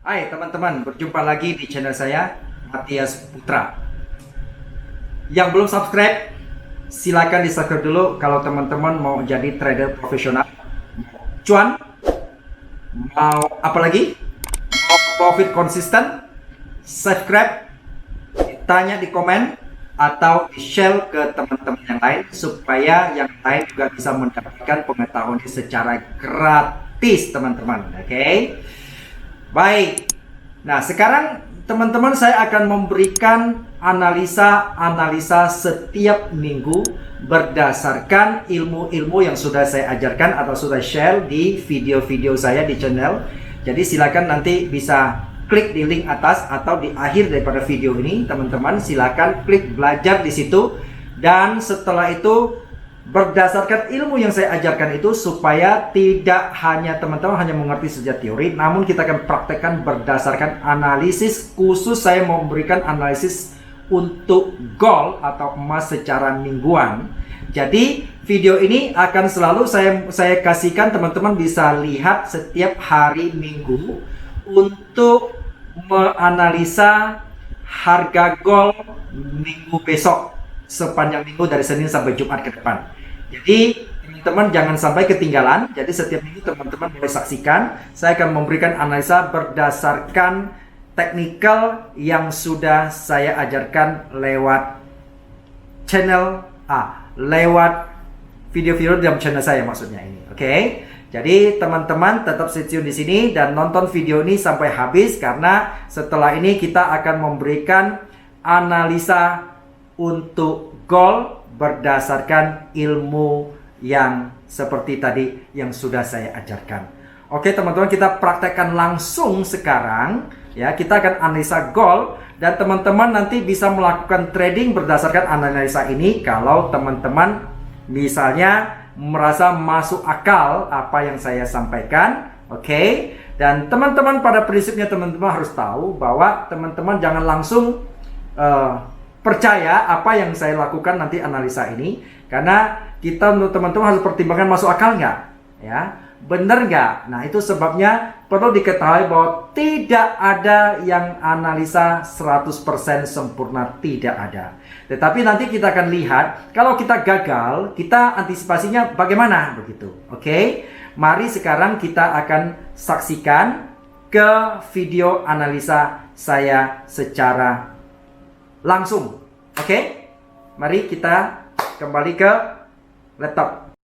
Hai teman-teman, berjumpa lagi di channel saya, Matias Putra. Yang belum subscribe, silakan di subscribe dulu kalau teman-teman mau jadi trader profesional. Cuan, mau apa lagi? Mau profit konsisten? Subscribe, tanya di komen, atau di share ke teman-teman yang lain supaya yang lain juga bisa mendapatkan pengetahuan secara gratis teman-teman. Oke? Baik. Nah, sekarang teman-teman saya akan memberikan analisa setiap minggu berdasarkan ilmu-ilmu yang sudah saya ajarkan atau sudah share di video-video saya di channel. Jadi silakan nanti bisa klik di link atas atau di akhir daripada video ini, teman-teman silakan klik belajar di situ. Dan setelah itu berdasarkan ilmu yang saya ajarkan itu, supaya tidak hanya teman-teman hanya mengerti saja teori, namun kita akan praktekkan berdasarkan analisis. Khusus saya mau memberikan analisis untuk gold atau emas secara mingguan. Jadi video ini akan selalu saya kasihkan, teman-teman bisa lihat setiap hari Minggu untuk menganalisa harga gold minggu besok, sepanjang minggu dari Senin sampai Jumat ke depan. Jadi teman-teman jangan sampai ketinggalan. Jadi setiap minggu teman-teman boleh saksikan. Saya akan memberikan analisa berdasarkan teknikal yang sudah saya ajarkan lewat channel lewat video-video dalam channel saya maksudnya ini. Oke. Jadi teman-teman tetap stay tune di sini dan nonton video ini sampai habis, karena setelah ini kita akan memberikan analisa untuk gold berdasarkan ilmu yang seperti tadi yang sudah saya ajarkan. Oke teman-teman, kita praktekkan langsung sekarang ya. Kita akan analisa gold dan teman-teman nanti bisa melakukan trading berdasarkan analisa ini kalau teman-teman misalnya merasa masuk akal apa yang saya sampaikan. Oke. Dan teman-teman pada prinsipnya teman-teman harus tahu bahwa teman-teman jangan langsung percaya apa yang saya lakukan nanti analisa ini, karena kita untuk teman-teman harus pertimbangkan masuk akal nggak, ya, bener nggak. Nah itu sebabnya perlu diketahui bahwa tidak ada yang analisa 100% sempurna, tidak ada. Tetapi nanti kita akan lihat kalau kita gagal, kita antisipasinya bagaimana begitu. Oke, mari sekarang kita akan saksikan ke video analisa saya secara langsung. Oke, mari kita kembali ke laptop.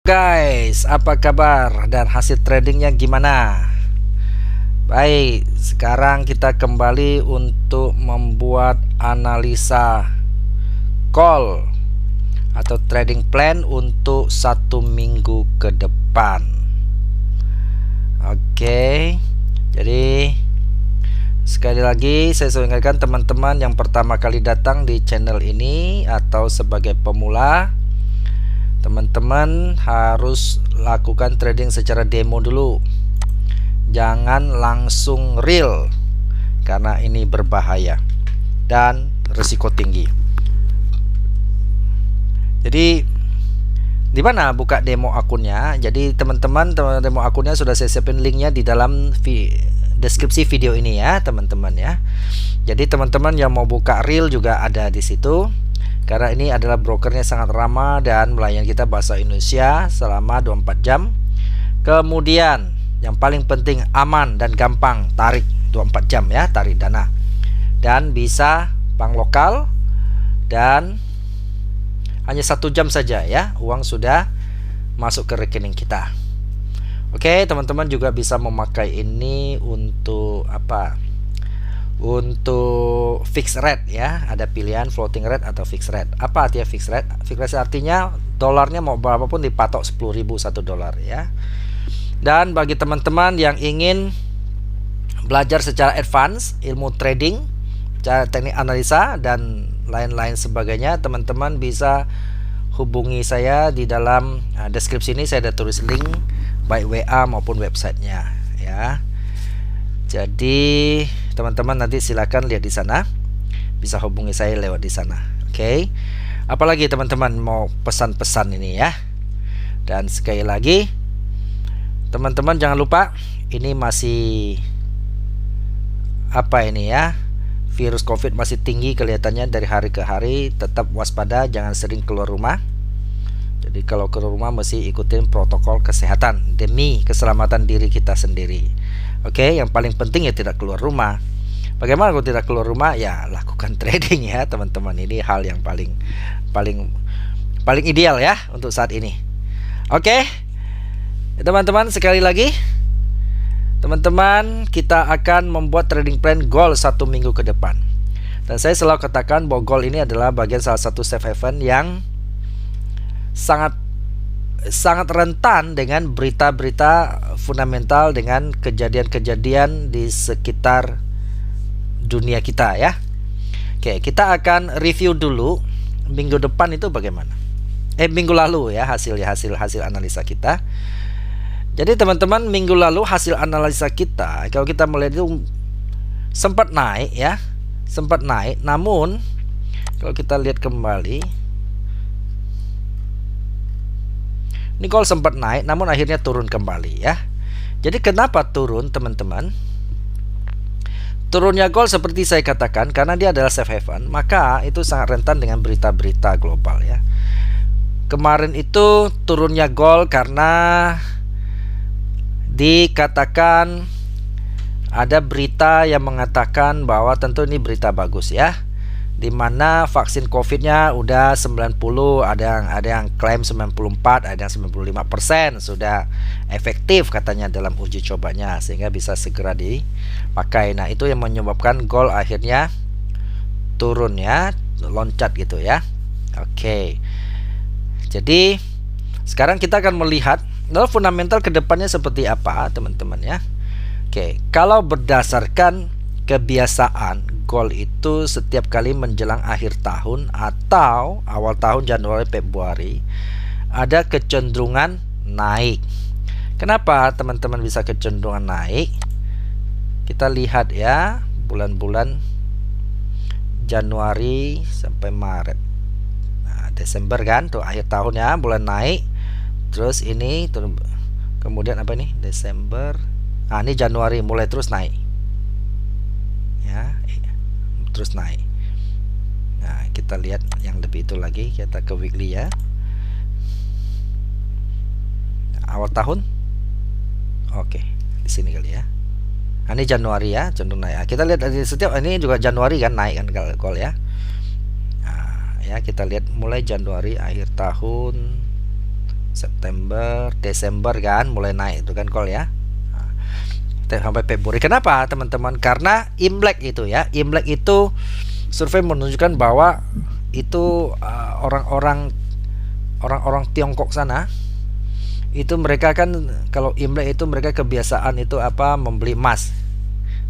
Guys, apa kabar dan hasil tradingnya gimana? Baik, sekarang kita kembali untuk membuat analisa call atau trading plan untuk 1 minggu ke depan. Oke, jadi sekali lagi saya ingatkan teman-teman yang pertama kali datang di channel ini atau sebagai pemula, teman-teman harus lakukan trading secara demo dulu, jangan langsung real, karena ini berbahaya dan risiko tinggi. Jadi di mana buka demo akunnya? Jadi teman-teman, demo akunnya sudah saya siapin linknya di dalam deskripsi video ini ya teman-teman ya. Jadi teman-teman yang mau buka real juga ada di situ, karena ini adalah brokernya sangat ramah dan melayani kita bahasa Indonesia selama 24 jam. Kemudian yang paling penting aman dan gampang, tarik 24 jam ya, tarik dana. Dan bisa bank lokal dan hanya 1 jam saja ya, uang sudah masuk ke rekening kita. Oke, teman-teman juga bisa memakai ini untuk apa? Untuk fixed rate ya, ada pilihan floating rate atau fixed rate. Apa artinya fixed rate? Fixed rate artinya dolarnya mau berapapun dipatok 10.000 1 dolar ya. Dan bagi teman-teman yang ingin belajar secara advance ilmu trading, cara teknik analisa dan lain-lain sebagainya, teman-teman bisa hubungi saya di dalam deskripsi ini. Saya ada tulis link baik WA maupun websitenya ya. Jadi teman-teman nanti silakan lihat di sana, bisa hubungi saya lewat di sana. Oke. Apalagi teman-teman mau pesan-pesan ini ya. Dan sekali lagi teman-teman jangan lupa ini masih apa ini ya, virus COVID masih tinggi kelihatannya dari hari ke hari. Tetap waspada, jangan sering keluar rumah. Jadi kalau keluar rumah mesti ikutin protokol kesehatan demi keselamatan diri kita sendiri. Oke, yang paling penting ya tidak keluar rumah. Bagaimana kalau tidak keluar rumah? Ya lakukan trading ya teman-teman. Ini hal yang paling ideal ya untuk saat ini. Oke, teman-teman, sekali lagi teman-teman, kita akan membuat trading plan gold 1 minggu ke depan. Dan saya selalu katakan bahwa gold ini adalah bagian salah satu safe haven yang sangat rentan dengan berita-berita fundamental, dengan kejadian-kejadian di sekitar dunia kita ya. Oke, kita akan review dulu minggu depan itu bagaimana. Minggu lalu ya hasil analisa kita. Jadi teman-teman, minggu lalu hasil analisa kita, kalau kita melihat itu sempat naik ya, sempat naik. Namun kalau kita lihat kembali, ini gold sempat naik, namun akhirnya turun kembali ya. Jadi kenapa turun teman-teman? Turunnya gold seperti saya katakan karena dia adalah safe haven, maka itu sangat rentan dengan berita-berita global ya. Kemarin itu turunnya gold karena dikatakan ada berita yang mengatakan bahwa tentu ini berita bagus ya, dimana vaksin COVID-nya udah 90, ada yang klaim 94, ada yang 95% sudah efektif katanya dalam uji cobanya, sehingga bisa segera dipakai. Nah itu yang menyebabkan gold akhirnya turun ya, loncat gitu ya. Oke, jadi sekarang kita akan melihat lalu fundamental kedepannya seperti apa teman-teman ya. Oke, kalau berdasarkan kebiasaan gold itu setiap kali menjelang akhir tahun atau awal tahun Januari Februari ada kecenderungan naik. Kenapa teman-teman bisa kecenderungan naik? Kita lihat ya, bulan-bulan Januari sampai Maret. Nah, Desember kan tuh akhir tahun ya, bulan naik. Terus ini kemudian apa nih? Desember. Nah, ini Januari mulai terus naik. Ya, terus naik. Nah, kita lihat yang lebih itu lagi, kita ke weekly ya. Awal tahun. Oke, di sini kali ya. Nah, ini Januari ya, cenderung naik. Nah, kita lihat dari setiap ini juga Januari kan naik kan kalau ya. Nah, ya kita lihat mulai Januari akhir tahun, September, Desember kan mulai naik itu kan call ya. Sampai Februari. Kenapa teman-teman? Karena Imlek itu ya. Imlek itu survei menunjukkan bahwa itu orang-orang Tiongkok sana itu mereka kan kalau Imlek itu mereka kebiasaan itu apa, membeli emas.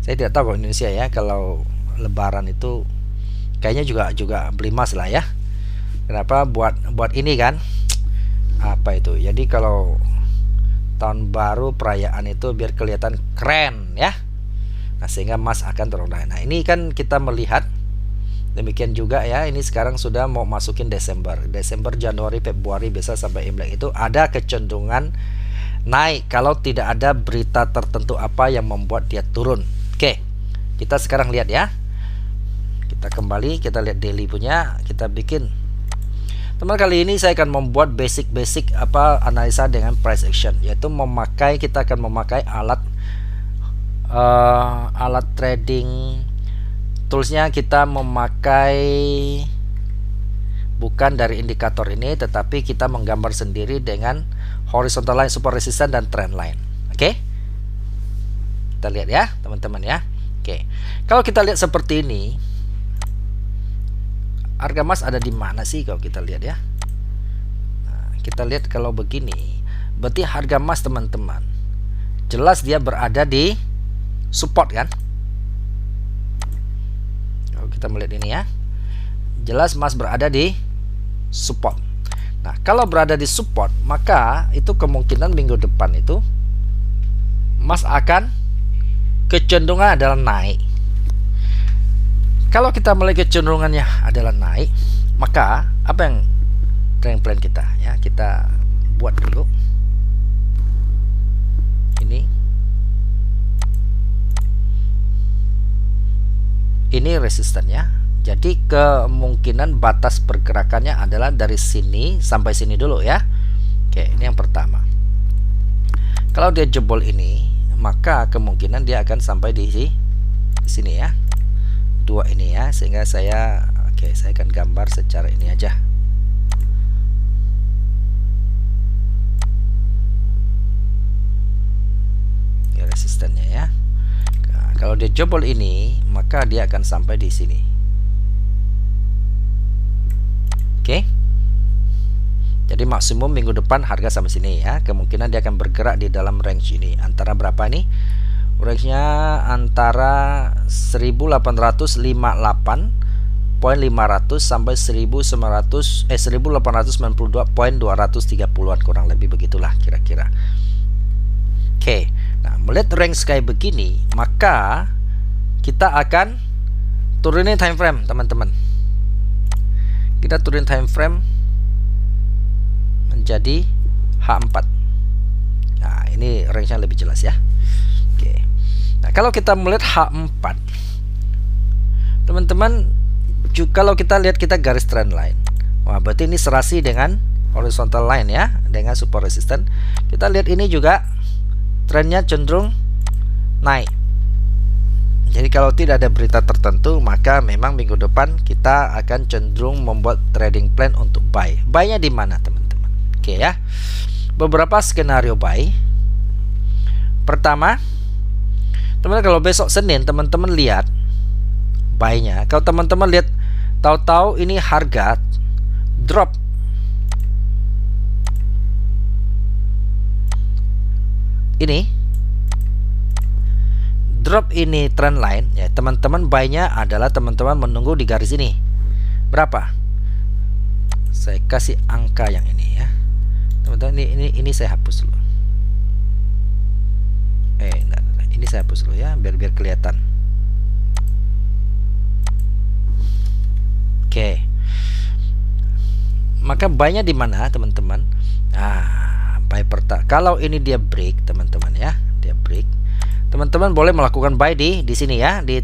Saya tidak tahu kalau Indonesia ya, kalau Lebaran itu kayaknya juga beli emas lah ya. Kenapa? Buat ini kan apa itu? Jadi kalau tahun baru perayaan itu biar kelihatan keren ya. Nah, sehingga emas akan turun. Nah, ini kan kita melihat demikian juga ya. Ini sekarang sudah mau masukin Desember, Januari, Februari biasa sampai Imlek itu ada kecenderungan naik kalau tidak ada berita tertentu apa yang membuat dia turun. Oke, kita sekarang lihat ya. Kita kembali, kita lihat daily punya, kita bikin. Teman, kali ini saya akan membuat basic analisa dengan price action, yaitu kita akan memakai alat trading toolsnya. Kita memakai bukan dari indikator ini, tetapi kita menggambar sendiri dengan horizontal line, super resistance dan trend line. Oke, kita lihat ya teman-teman ya. Oke, kalau kita lihat seperti ini, harga emas ada di mana sih kalau kita lihat ya? Nah, kita lihat kalau begini, berarti harga emas teman-teman jelas dia berada di support kan? Kalau kita melihat ini ya, jelas emas berada di support. Nah, kalau berada di support, maka itu kemungkinan minggu depan itu emas akan kecenderungan adalah naik. Kalau kita melihat kecenderungannya adalah naik, maka apa yang trend plan kita ya, kita buat dulu ini resistannya. Jadi kemungkinan batas pergerakannya adalah dari sini sampai sini dulu ya. Oke, ini yang pertama. Kalau dia jebol ini, maka kemungkinan dia akan sampai di sini ya. Dua ini ya, sehingga saya akan gambar secara ini aja. Ini resistannya ya. Nah, kalau dia jebol ini, maka dia akan sampai di sini. Oke. Jadi maksimum minggu depan harga sampai sini ya. Kemungkinan dia akan bergerak di dalam range ini. Antara berapa ini? Range-nya antara 1858.500 sampai 1892.230-an, kurang lebih begitulah kira-kira. Oke. Nah, melihat range kayak begini, maka kita akan turunin time frame, teman-teman. Kita turunin time frame menjadi H4. Nah, ini range-nya lebih jelas ya. Oke. Nah, kalau kita melihat H4, teman-teman, kalau kita lihat kita garis trend line. Wah, berarti ini serasi dengan horizontal line ya, dengan support resistance. Kita lihat ini juga trennya cenderung naik. Jadi kalau tidak ada berita tertentu, maka memang minggu depan kita akan cenderung membuat trading plan untuk buy. Buy-nya di mana, teman-teman? Oke ya. Beberapa skenario buy. Pertama, teman-teman, kalau besok Senin teman-teman lihat buy-nya. Kalau teman-teman lihat tahu-tahu ini harga drop. Ini drop ini trend line ya, teman-teman, buy-nya adalah teman-teman menunggu di garis ini. Berapa? Saya kasih angka yang ini ya. Teman-teman, ini saya hapus dulu. Ini saya hapus dulu ya, biar kelihatan. Oke. Maka buy-nya di mana, teman-teman? Nah, buy pertama. Kalau ini dia break, teman-teman ya, dia break. Teman-teman boleh melakukan buy di sini ya, di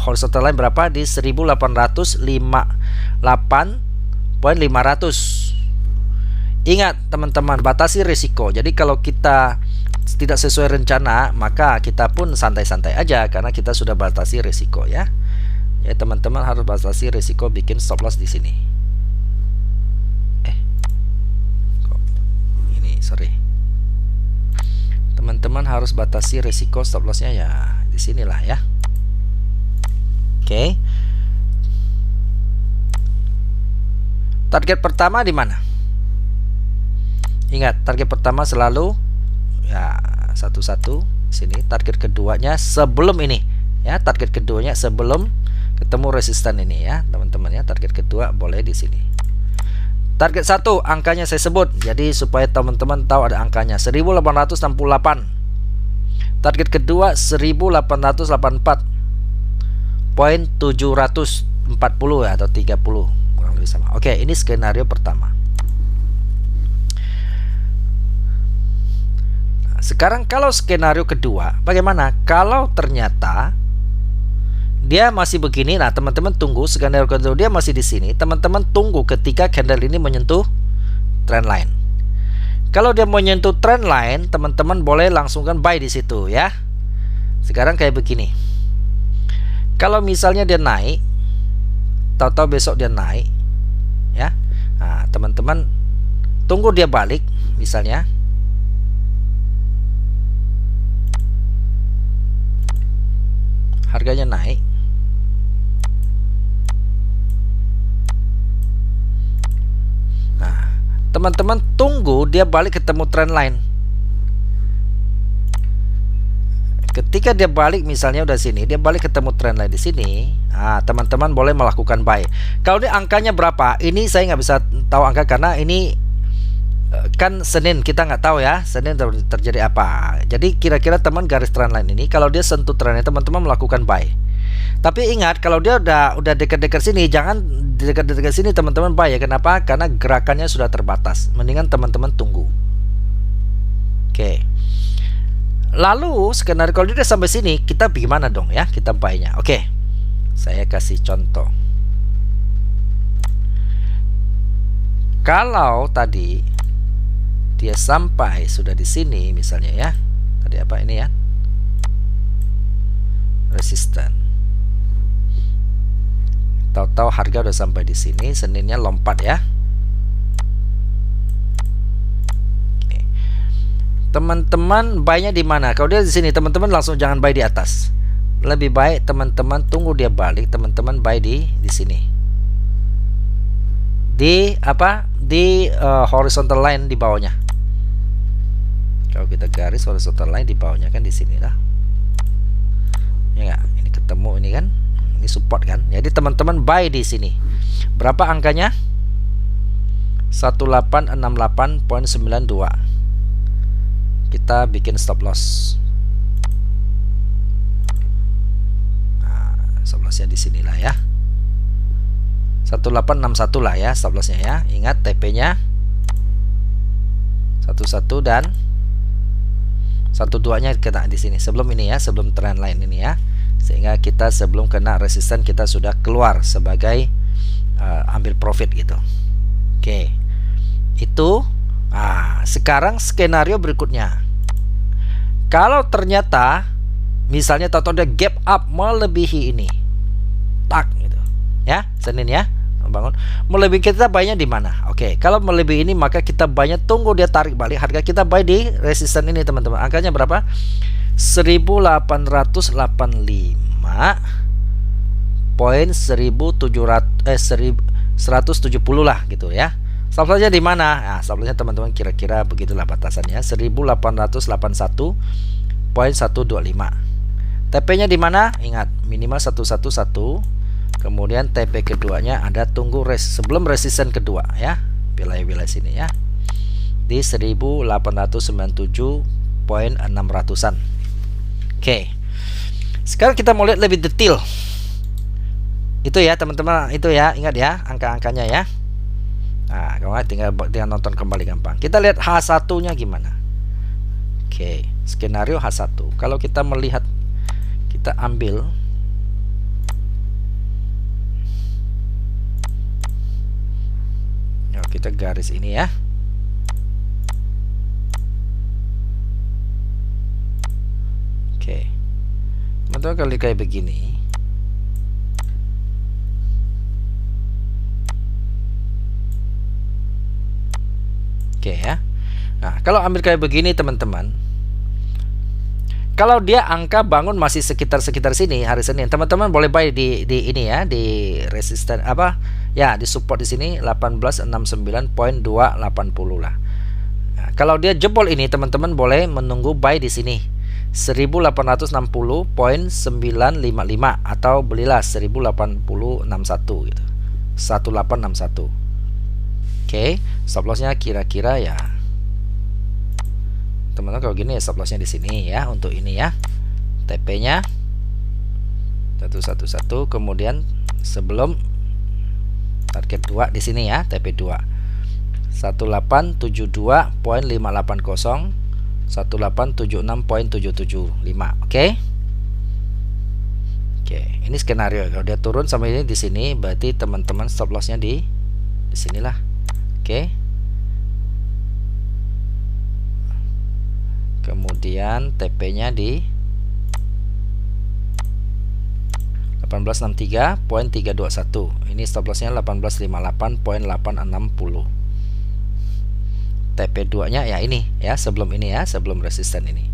horizontal line berapa? Di 1858.500. Ingat, teman-teman, batasi risiko. Jadi kalau kita tidak sesuai rencana, maka kita pun santai-santai aja karena kita sudah batasi risiko ya. Ya, teman-teman harus batasi risiko, bikin stop loss di sini. Teman-teman harus batasi risiko stop lossnya ya di sinilah ya. Oke. Target pertama di mana? Ingat, target pertama selalu ya 11 sini. Target keduanya sebelum ini ya. Target keduanya sebelum ketemu resisten ini ya, teman-teman ya. Target kedua boleh di sini. Target 1 angkanya saya sebut, jadi supaya teman-teman tahu ada angkanya 1868. Target kedua 1884.740 ya, atau 30 kurang lebih sama. Oke, ini skenario pertama. Nah, sekarang kalau skenario kedua, bagaimana? Kalau ternyata dia masih begini, nah teman-teman tunggu skenario kedua dia masih di sini. Teman-teman tunggu ketika candle ini menyentuh trend line. Kalau dia menyentuh trend line, teman-teman boleh langsungkan buy di situ ya. Sekarang kayak begini. Kalau misalnya dia naik, tahu-tahu besok dia naik, ya. Nah, teman-teman tunggu dia balik, misalnya. Harganya naik. Teman-teman tunggu dia balik ketemu trend line. Ketika dia balik, misalnya udah sini, dia balik ketemu trend line di sini. Nah, teman-teman boleh melakukan buy. Kalau ini angkanya berapa? Ini saya nggak bisa tahu angka karena ini kan Senin kita nggak tahu ya Senin terjadi apa. Jadi kira-kira teman garis trendline ini kalau dia sentuh trendnya teman-teman melakukan buy. Tapi ingat kalau dia udah dekat-dekat sini, jangan dekat-dekat sini teman-teman buy ya. Kenapa? Karena gerakannya sudah terbatas. Mendingan teman-teman tunggu. Oke. Lalu skenario kalau dia udah sampai sini, kita gimana dong ya? Kita buy-nya. Oke. Saya kasih contoh. Kalau tadi dia sampai sudah di sini misalnya ya. Tadi apa ini ya? Resisten. Tahu-tahu harga udah sampai di sini, Seninnya lompat ya. Oke. Teman-teman buy-nya di mana? Kalau dia di sini, teman-teman langsung jangan buy di atas. Lebih baik teman-teman tunggu dia balik, teman-teman buy di sini. Di apa? Di horizontal line di bawahnya. Kalau kita garis horizontal line di bawahnya kan di sini lah. Ya nggak? Ini ketemu ini kan? Ini support kan. Jadi teman-teman buy di sini. Berapa angkanya? 1868.92. Kita bikin stop loss. Nah, stop lossnya di sinilah ya. 1861 lah ya stop lossnya ya. Ingat TP-nya 11 dan 12-nya kena di sini. Sebelum ini ya, sebelum trend line ini ya. Sehingga kita sebelum kena resisten kita sudah keluar sebagai ambil profit gitu. Oke. Itu sekarang skenario berikutnya. Kalau ternyata misalnya tahu-tahu dia gap up melebihi ini. Tak gitu. Ya, Senin ya. Bangun melebihi kita buy-nya di mana? Oke, kalau melebihi ini maka kita buy-nya tunggu dia tarik balik. Harga kita buy di resisten ini teman-teman. Angkanya berapa? 1885.1700 170 lah gitu ya. Stop loss-nya di mana? Nah, stop loss-nya teman-teman kira-kira begitulah batasannya 1881.125. TP-nya di mana? Ingat minimal 111. Kemudian TP keduanya ada tunggu sebelum resisten kedua ya. Wilayah-wilayah sini ya. Di 1897.600-an. Oke. Sekarang kita mau lihat lebih detail. Itu ya teman-teman, itu ya, ingat ya angka-angkanya ya. Nah, kalau nggak tinggal nonton kembali gampang. Kita lihat H1-nya gimana. Oke, skenario H1. Kalau kita melihat, kita ambil kita garis ini ya. Oke. Teman-teman kalau kayak begini. Oke ya. Nah, kalau ambil kayak begini teman-teman. Kalau dia angka bangun masih sekitar sini hari Senin, teman-teman boleh buy di ini ya, di resisten apa? Ya, di support di sini 1869.280 lah. Nah, kalau dia jebol ini teman-teman boleh menunggu buy di sini 1860.955 atau belilah 108061 gitu. 1861. Oke, stop lossnya kira-kira ya. Teman-teman kalau gini ya stop lossnya di sini ya untuk ini ya. TP-nya 111 kemudian sebelum target 2 di sini ya, TP 2. 1872.580 1876.775. Oke. Oke, ini skenario. Kalau dia turun sampai ini di sini berarti teman-teman stop lossnya di sinilah. Oke. Kemudian TP-nya di 1863.321. Ini stop lossnya 1858.860. TP2-nya ya ini ya, sebelum ini ya, sebelum resisten ini.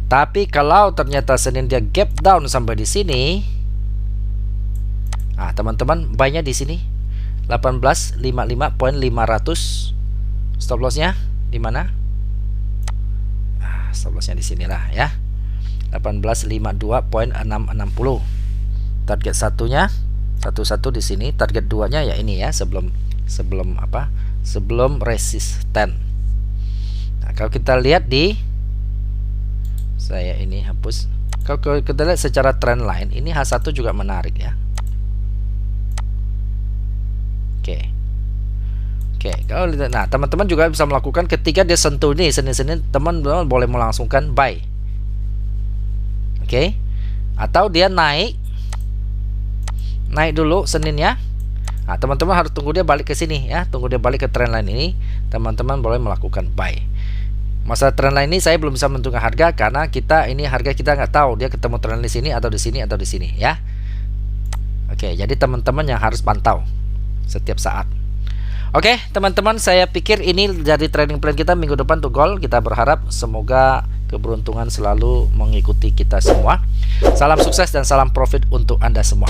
Tapi kalau ternyata Senin dia gap down sampai di sini, teman-teman buy-nya di sini 1855.500. Stop lossnya di mana? Stop lossnya di sinilah ya. 1852.660. Target satunya 11 di sini, target 2-nya ya ini ya, sebelum apa? Sebelum resisten. kalau kita lihat di, saya ini hapus. Kalau kita lihat secara trend line, ini H1 juga menarik ya. Oke. Oke, kalau lihat, nah teman-teman juga bisa melakukan ketika dia sentuh nih Senin-Senin, teman-teman boleh melangsungkan buy. Oke. Atau dia naik dulu Seninnya. Nah, teman-teman harus tunggu dia balik ke sini ya, tunggu dia balik ke trend line ini, teman-teman boleh melakukan buy. Masa trend line ini saya belum bisa menentukan harga karena harga kita nggak tahu dia ketemu trend line di sini atau di sini atau di sini ya. Oke, jadi teman-teman yang harus pantau setiap saat. Oke, teman-teman, saya pikir ini jadi trading plan kita minggu depan tuh goal. Kita berharap semoga keberuntungan selalu mengikuti kita semua. Salam sukses dan salam profit untuk Anda semua.